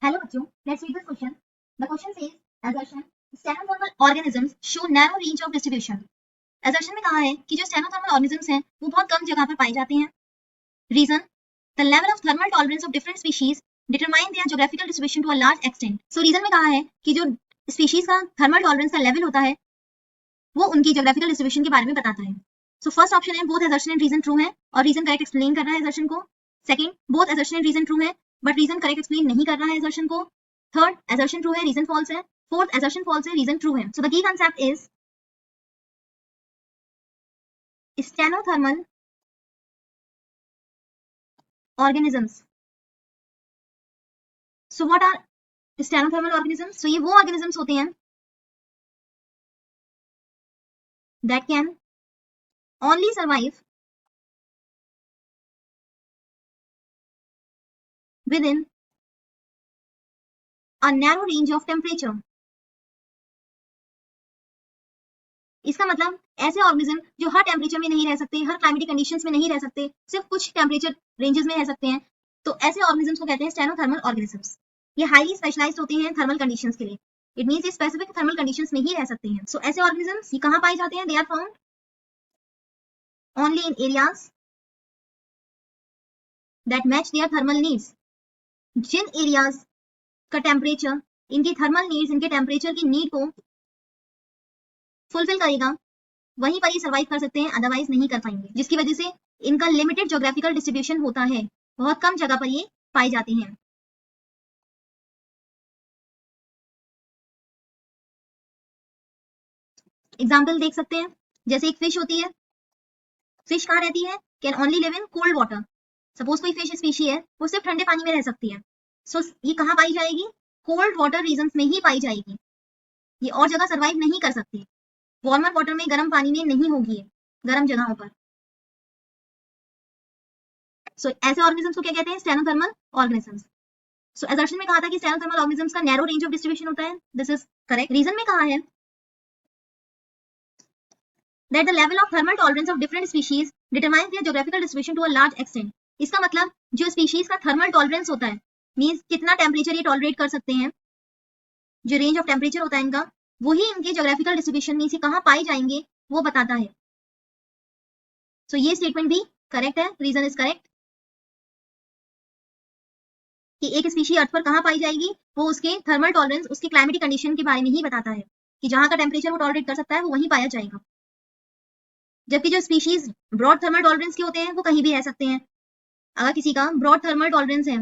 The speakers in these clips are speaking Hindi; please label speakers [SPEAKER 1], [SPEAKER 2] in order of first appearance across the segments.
[SPEAKER 1] हेलो बच्चों, let's read this question. The question says assertion stenothermal organisms show narrow range of distribution. assertion में कहा है कि जो stenothermal organisms हैं वो बहुत कम जगह पर पाए जाते हैं. Reason, the level of thermal tolerance of different species determine their geographical distribution to a large extent. So reason में कहा है कि जो species का thermal tolerance का level होता है वो उनकी geographical distribution के बारे में बताता है. So first option है both assertion and reason true है और reason correct explain कर रहा है assertion को. Second, both assertion and reason true है बट रीजन करेक्ट एक्सप्लेन नहीं कर रहा है assertion को. थर्ड, assertion ट्रू है रीजन फॉल्स है. फोर्थ, assertion फॉल्स है रीजन ट्रू है. So the key concept is stenothermal organisms. So what are stenothermal organisms? So ये वो ऑर्गेनिजम्स होते हैं that can only survive within a narrow range of temperature. इसका मतलब ऐसे ऑर्गेनिज्म जो हर टेम्परेचर में नहीं रह सकते, हर क्लाइमेटिक कंडीशंस में नहीं रह सकते, सिर्फ कुछ टेम्परेचर रेंजेस में रह सकते हैं, तो ऐसे ऑर्गेनिजम्स को कहते हैं स्टेनोथर्मल ऑर्गेनिजम्स. ये हाईली स्पेशलाइज्ड होते हैं थर्मल कंडीशंस के लिए. इट मींस ये स्पेसिफिक थर्मल कंडीशंस में ही रह सकते हैं. सो ऐसे ऑर्गेनिजम्स ये कहां पाए जाते हैं? They are found only in areas that match their thermal needs. जिन एरियाज का टेम्परेचर इनकी थर्मल नीड्स, इनके टेम्परेचर की नीड को फुलफिल करेगा, वहीं पर ही सर्वाइव कर सकते हैं, अदरवाइज नहीं कर पाएंगे, जिसकी वजह से इनका लिमिटेड ज्योग्राफिकल डिस्ट्रीब्यूशन होता है. बहुत कम जगह पर ये पाए जाते हैं. एग्जाम्पल देख सकते हैं, जैसे एक फिश होती है. फिश कहाँ रहती है? Can only live in cold water. Suppose कोई फिश स्पीशी है, वो सिर्फ ठंडे पानी में रह सकती है. सो ये कहाँ पाई जाएगी? कोल्ड वाटर रीजन में ही पाई जाएगी. ये और जगह सर्वाइव नहीं कर सकती. वार्मर वाटर में, गर्म पानी में नहीं होगी, गर्म जगहों पर. सो ऐसे ऑर्गेनिजम्स को क्या कहते हैं? Stenothermal organisms. सो assertion में कहा था कि स्टेनोथर्मल ऑर्गेनिजम्स का नैरो रेंज ऑफ डिस्ट्रीब्यूशन होता है. This is correct. रीजन में कहा है that the level of thermal tolerance of different species determines their geographical distribution to a large extent. इसका मतलब जो स्पीशीज का थर्मल टॉलरेंस होता है, मींस कितना टेम्परेचर ये टॉलरेट कर सकते हैं, जो रेंज ऑफ टेम्परेचर होता है इनका, वही इनके ज्योग्राफिकल डिस्ट्रीब्यूशन में से कहां पाए जाएंगे वो बताता है. सो ये स्टेटमेंट भी करेक्ट है. रीजन इज करेक्ट कि एक स्पीशी अर्थ पर कहां पाई जाएगी वो उसके थर्मल टॉलरेंस, उसके क्लाइमेटिक कंडीशन के बारे में ही बताता है कि जहां का टेम्परेचर वो टॉलरेट कर सकता है वो वहीं पाया जाएगा. जबकि जो स्पीशीज ब्रॉड थर्मल टॉलरेंस के होते हैं वो कहीं भी रह सकते हैं. अगर किसी का ब्रॉड थर्मल टॉलरेंस है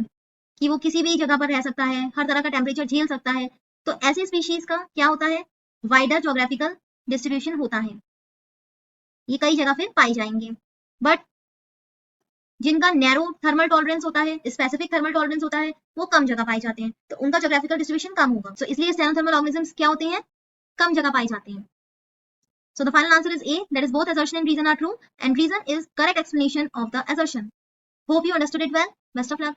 [SPEAKER 1] कि वो किसी भी जगह पर रह सकता है, हर तरह का टेम्परेचर झेल सकता है, तो ऐसे स्पीशीज का क्या होता है? वाइडर ज्योग्राफिकल डिस्ट्रीब्यूशन होता है. ये कई जगह फिर पाए जाएंगे. बट जिनका नैरो थर्मल टॉलरेंस होता है, स्पेसिफिक थर्मल टॉलरेंस होता है, वो कम जगह पाए जाते हैं, तो उनका ज्योग्राफिकल डिस्ट्रीब्यूशन कम होगा. सो इसलिए स्टेनोथर्मल ऑर्गेनिजम्स क्या होते हैं? कम जगह पाए जाते हैं. So the final answer is A, that is both assertion and reason are true, and reason is correct explanation of the assertion. Hope you understood it well. Best of luck.